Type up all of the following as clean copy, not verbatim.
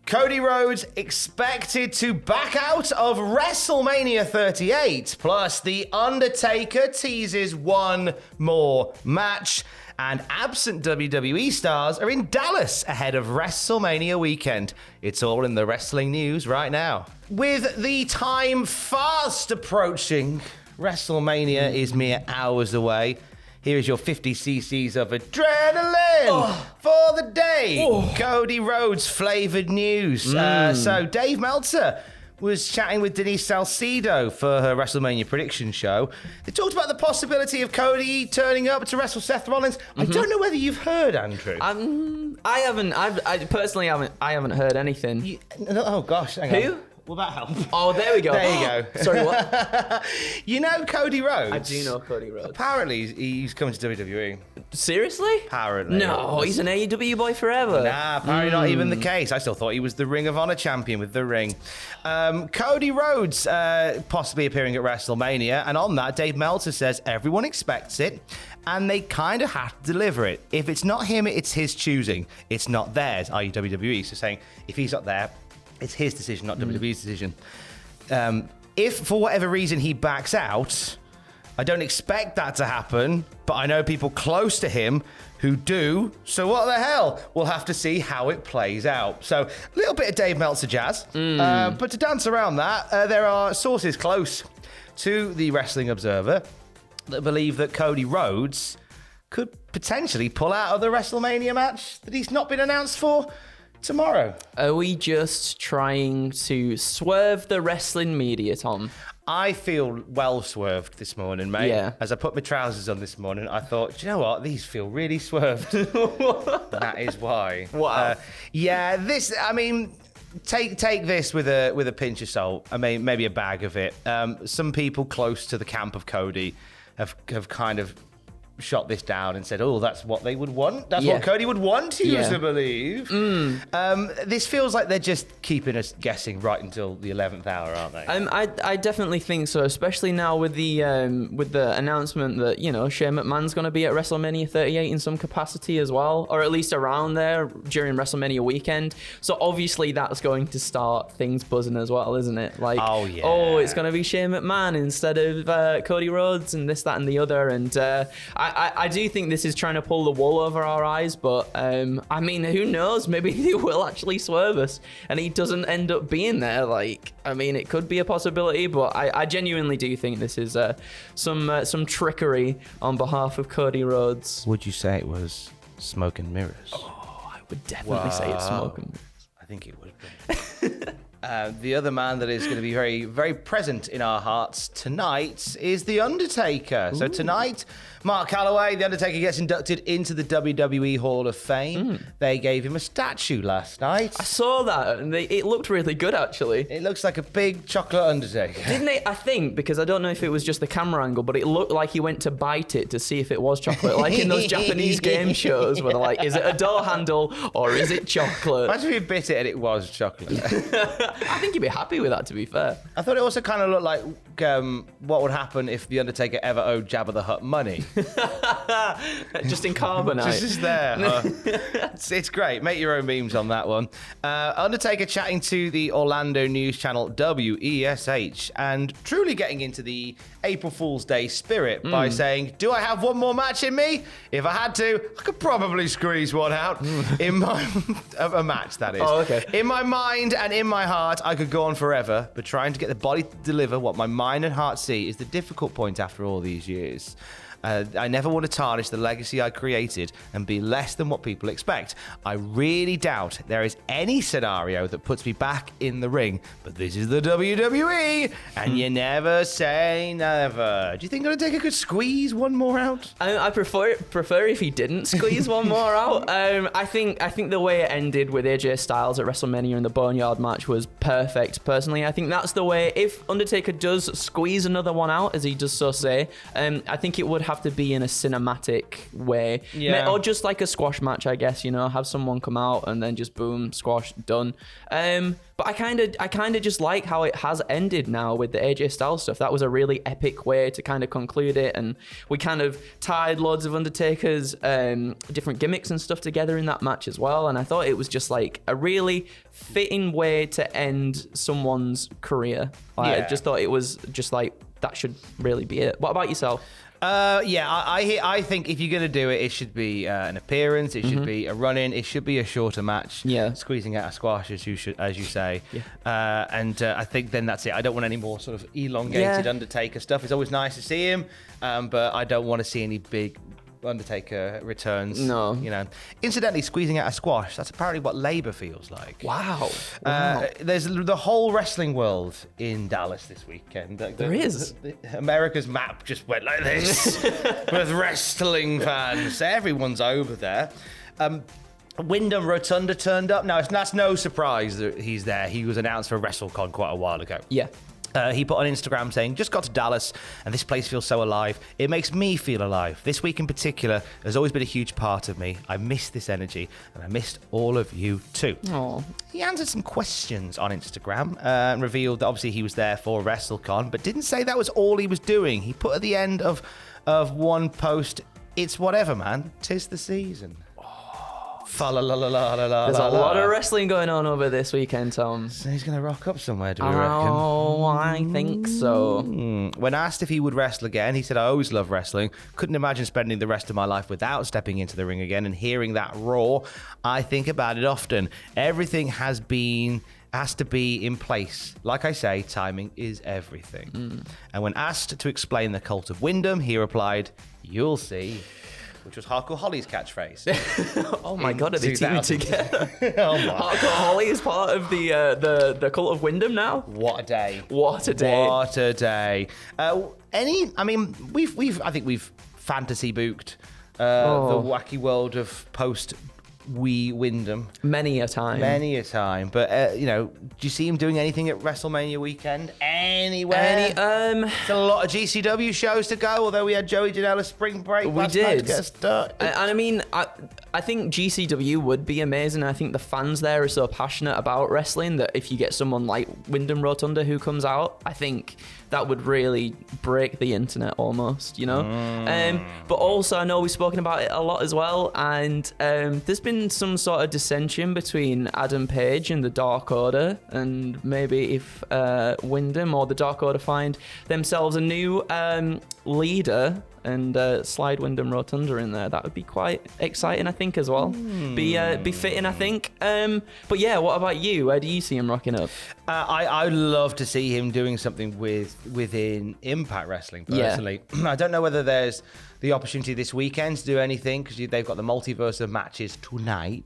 Cody Rhodes expected to back out of WrestleMania 38. Plus, The Undertaker teases one more match. And absent WWE stars are in Dallas ahead of WrestleMania weekend. It's all in the wrestling news right now. With the time fast approaching, WrestleMania is mere hours away. Here is your 50 cc's of adrenaline for the day. Cody Rhodes flavored news. So Dave Meltzer was chatting with Denise Salcedo for her WrestleMania prediction show. They talked about the possibility of Cody turning up to wrestle Seth Rollins. I don't know whether you've heard, Andrew. I haven't. I personally haven't heard anything. Oh gosh, hang on. Who? Will that help? Oh, there we go. There you go. Sorry, what? You know Cody Rhodes? I do know Cody Rhodes. Apparently, he's coming to WWE. Seriously? Apparently. No, he's an AEW boy forever. Nah, apparently not even the case. I still thought he was the Ring of Honor champion with the ring. Cody Rhodes possibly appearing at WrestleMania. And on that, Dave Meltzer says everyone expects it. And they kind of have to deliver it. If it's not him, it's his choosing. It's not theirs, i.e. WWE. So saying, if he's not there, it's his decision, not WWE's decision. If, for whatever reason, he backs out, I don't expect that to happen, but I know people close to him who do, so what the hell? We'll have to see how it plays out. So, a little bit of Dave Meltzer jazz. But to dance around that, there are sources close to the Wrestling Observer that believe that Cody Rhodes could potentially pull out of the WrestleMania match that he's not been announced for tomorrow. Are we just trying to swerve the wrestling media, Tom? I feel well swerved this morning, mate. Yeah. As I put my trousers on this morning, I thought, do you know what? These feel really swerved. That is why. Wow. Take this with a pinch of salt. I mean, maybe a bag of it. Some people close to the camp of Cody have kind of shot this down and said, oh, that's what they would want. That's what Cody would want you to believe. This feels like they're just keeping us guessing right until the 11th hour, aren't they? I definitely think so, especially now with the announcement that, Shane McMahon's going to be at WrestleMania 38 in some capacity as well, or at least around there during WrestleMania weekend. So obviously that's going to start things buzzing as well, isn't it? Like, it's going to be Shane McMahon instead of Cody Rhodes and this, that, and the other. And I do think this is trying to pull the wool over our eyes, but who knows? Maybe he will actually swerve us and he doesn't end up being there. It could be a possibility, but I genuinely do think this is some trickery on behalf of Cody Rhodes. Would you say it was smoke and mirrors? Oh, I would definitely say it's smoke and mirrors. I think it would be. The other man that is going to be very, very present in our hearts tonight is The Undertaker. So tonight, Mark Calloway, The Undertaker, gets inducted into the WWE Hall of Fame. They gave him a statue last night. I saw that, and it looked really good, actually. It looks like a big chocolate Undertaker. Didn't it? I think, because I don't know if it was just the camera angle, but it looked like he went to bite it to see if it was chocolate, like in those Japanese game shows where they're like, is it a door handle or is it chocolate? Imagine if you bit it and it was chocolate. I think you'd be happy with that, to be fair. I thought it also kind of looked like what would happen if The Undertaker ever owed Jabba the Hutt money. Just in carbonite. Just there. It's great. Make your own memes on that one. Undertaker chatting to the Orlando news channel WESH and truly getting into the April Fool's Day spirit by saying, do I have one more match in me? If I had to, I could probably squeeze one out. In my a match, that is. Oh, okay. In my mind and in my heart, I could go on forever, but trying to get the body to deliver what my mind and heart see is the difficult point after all these years. I never want to tarnish the legacy I created and be less than what people expect. I really doubt there is any scenario that puts me back in the ring, but this is the WWE, and you never say never. Do you think Undertaker could squeeze one more out? I prefer if he didn't squeeze one more out. I think the way it ended with AJ Styles at WrestleMania in the Boneyard match was perfect. Personally, I think that's the way. If Undertaker does squeeze another one out, as he does so say, I think it would have to be in a cinematic way. Yeah. Or just like a squash match, I guess, have someone come out and then just boom, squash, done. But I kind of just like how it has ended now with the AJ Styles stuff. That was a really epic way to kind of conclude it, and we kind of tied loads of Undertaker's different gimmicks and stuff together in that match as well. And I thought it was just like a really fitting way to end someone's career. I just thought it was just like that should really be it. What about yourself? I think if you're going to do it, it should be an appearance. It should be a run-in. It should be a shorter match. Yeah. Squeezing out a squash, as you say. Yeah. I think then that's it. I don't want any more sort of elongated Undertaker stuff. It's always nice to see him, but I don't want to see any big Undertaker returns. No. Incidentally, squeezing out a squash, that's apparently what Labour feels like. Wow. There's the whole wrestling world in Dallas this weekend. There is. America's map just went like this with wrestling fans. Everyone's over there. Wyndham Rotunda turned up. Now, that's no surprise that he's there. He was announced for WrestleCon quite a while ago. Yeah. He put on Instagram saying, just got to Dallas and this place feels so alive. It makes me feel alive. This week in particular has always been a huge part of me. I miss this energy and I missed all of you too. Aww. He answered some questions on Instagram and revealed that obviously he was there for WrestleCon, but didn't say that was all he was doing. He put at the end of one post, it's whatever, man. 'Tis the season. There's a lot of wrestling going on over this weekend, Tom. So he's going to rock up somewhere, do we reckon? Oh, I think so. When asked if he would wrestle again, he said, I always love wrestling. Couldn't imagine spending the rest of my life without stepping into the ring again and hearing that roar. I think about it often. Everything has to be in place. Like I say, timing is everything. And when asked to explain the cult of Wyndham, he replied, you'll see. Which was Hardcore Holly's catchphrase. Oh my God, are they teaming together? Oh my. Hardcore Holly is part of the cult of Wyndham now. What a day! What a day! What a day! We've fantasy booked the wacky world of post Wyndham many a time. But do you see him doing anything at WrestleMania weekend anywhere? There's a lot of GCW shows to go, although we had Joey Janela's spring break. We did. To get started. And I mean, I think GCW would be amazing. I think the fans there are so passionate about wrestling that if you get someone like Wyndham Rotunda who comes out, I think that would really break the internet almost, But also, I know we've spoken about it a lot as well, and there's been some sort of dissension between Adam Page and the Dark Order, and maybe if Wyndham or the Dark Order find themselves a new leader and slide Wyndham Rotunda in there, that would be quite exciting, I think, as well. Be fitting, I think. But yeah, what about you? Where do you see him rocking up? I'd love to see him doing something within Impact Wrestling, personally. Yeah. I don't know whether there's the opportunity this weekend to do anything, because they've got the multiverse of matches tonight.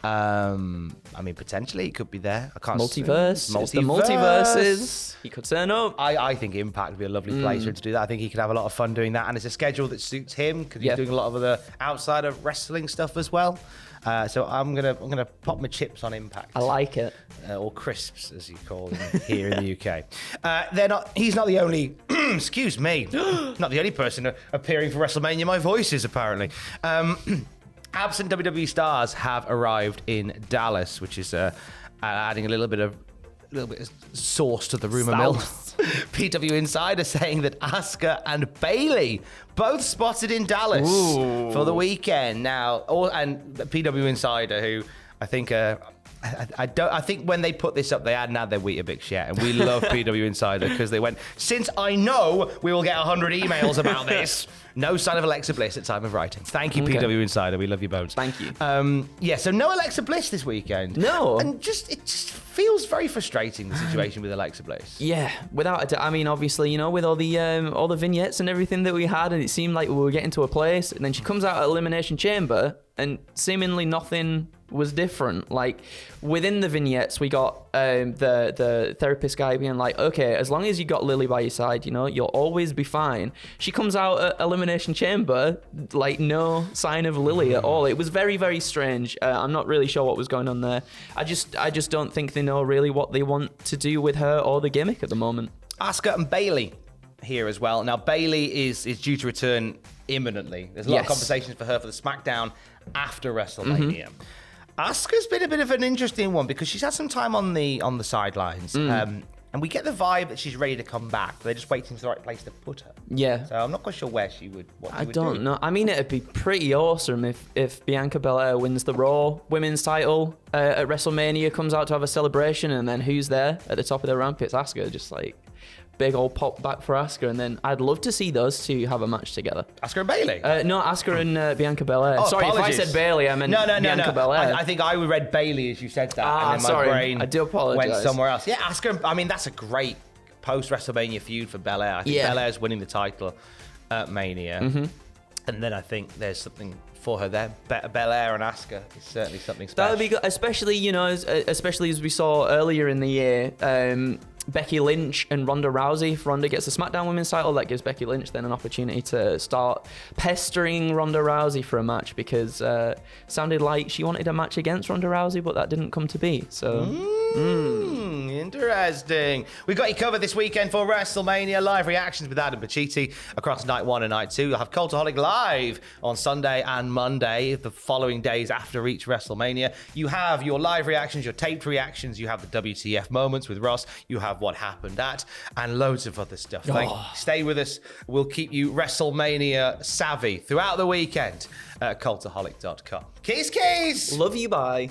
I mean, potentially he could be there. I can't multiverse. It's the multiverses. He could turn up. I think Impact would be a lovely place for him to do that. I think he could have a lot of fun doing that, and it's a schedule that suits him because he's doing a lot of other outside of wrestling stuff as well. So I'm gonna pop my chips on Impact. I like it. Or crisps, as you call them here in the UK. He's not the only. Excuse me. Not the only person appearing for WrestleMania. My voice is apparently. Absent WWE stars have arrived in Dallas, which is adding a little bit of sauce to the rumor mill. PW Insider saying that Asuka and Bayley both spotted in Dallas for the weekend. Now, and PW Insider, who I think I think when they put this up, they hadn't had their Weetabix yet, and we love PW Insider because they went, since I know we will get 100 emails about this. No sign of Alexa Bliss at time of writing. Thank you, PW Insider. We love you bones. Thank you. So no Alexa Bliss this weekend. No. And it just feels very frustrating, the situation with Alexa Bliss. Yeah, without a doubt. I mean, obviously, with all the vignettes and everything that we had, and it seemed like we were getting to a place, and then she comes out at Elimination Chamber, and seemingly nothing was different. Like, within the vignettes, we got the therapist guy being like, okay, as long as you got Lily by your side, you'll always be fine. She comes out at Elimination Chamber, like, no sign of Lily at all. It was very, very strange. I'm not really sure what was going on there. I just don't think they know really what they want to do with her or the gimmick at the moment. Asuka and Bayley here as well. Now, Bayley is due to return imminently. There's a lot of conversations for her for the SmackDown after WrestleMania. Asuka's been a bit of an interesting one because she's had some time on the sidelines. And we get the vibe that she's ready to come back. They're just waiting for the right place to put her. Yeah. So I'm not quite sure where she would. I don't know. I mean, it'd be pretty awesome if Bianca Belair wins the Raw Women's title at WrestleMania, comes out to have a celebration, and then who's there at the top of the ramp? It's Asuka. Just like big old pop back for Asuka, and then I'd love to see those two have a match together. Asuka and Bayley? No, Asuka and Bianca Belair. Oh, sorry, apologies. if I said Bayley, I meant Bianca Belair. I think I read Bayley as you said that, and then my sorry. brain I do apologize. went somewhere else. Yeah, Asuka. I mean, that's a great post-WrestleMania feud for Belair. I think Belair's winning the title at Mania. And then I think there's something for her there. Belair and Asuka is certainly something special. That would be good, especially, especially as we saw earlier in the year, Becky Lynch and Ronda Rousey. If Ronda gets the SmackDown Women's title, that gives Becky Lynch then an opportunity to start pestering Ronda Rousey for a match, because sounded like she wanted a match against Ronda Rousey, but that didn't come to be. So interesting. We've got you covered this weekend for WrestleMania. Live reactions with Adam Pacitti across night 1 and night 2. You'll have Cultaholic live on Sunday and Monday, the following days after each WrestleMania. You have your live reactions, your taped reactions. You have the WTF moments with Ross. You have what happened at, and loads of other stuff. Stay with us. We'll keep you WrestleMania savvy throughout the weekend at cultaholic.com. Keys. love you, bye.